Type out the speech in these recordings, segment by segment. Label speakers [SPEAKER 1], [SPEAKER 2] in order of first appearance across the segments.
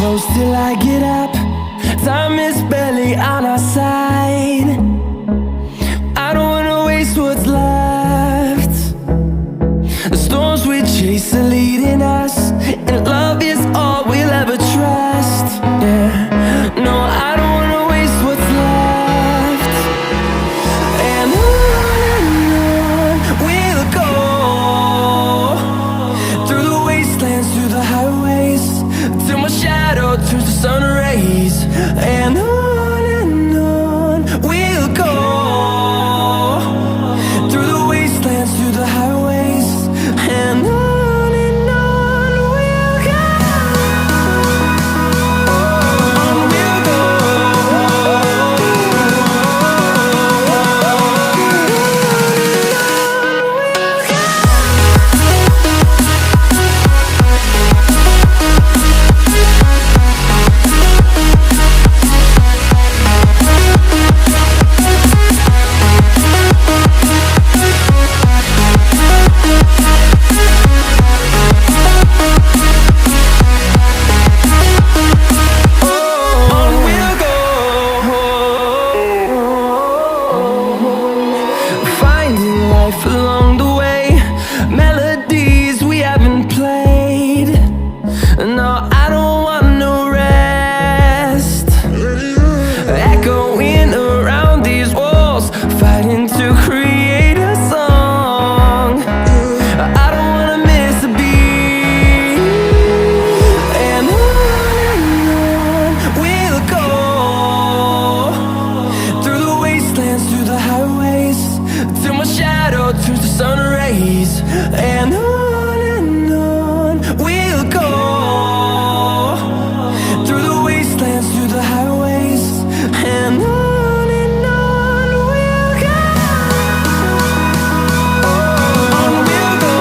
[SPEAKER 1] close till I get up. Time is barely on our side. I don't wanna waste what's left. The storms we chase are leading us, and love is all we'll ever trust. Yeah, no, I don't wanna waste what's left. And on we'll go, through the wastelands, through the highways, till my shadow turns to sun rays. And on we'll go, through the wastelands, through the highways, and on we'll go. On we'll go. Along the way, melodies we haven't played. No, I don't want no rest. Echoing around these walls, fighting to create a song. I don't wanna miss a beat. And on we'll go, through the wastelands, through the highways, till my shadow turns to sun rays. And on we'll go, through the wastelands, through the highways, and on we'll go. On we'll go.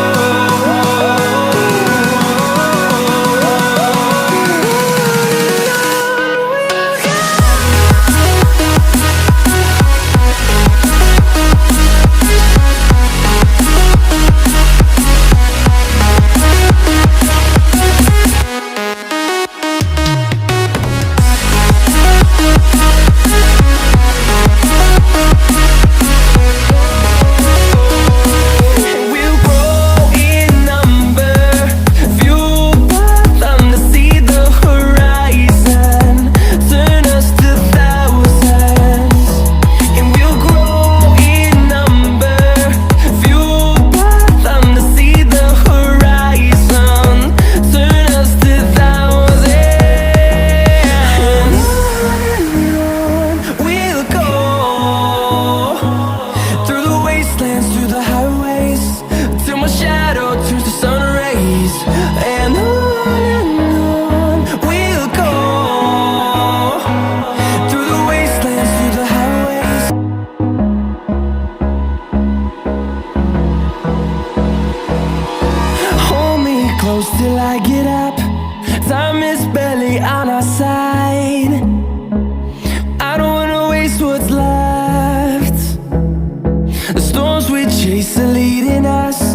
[SPEAKER 1] Till I get up, time is barely on our side. I don't wanna waste what's left. The storms we chase are leading us,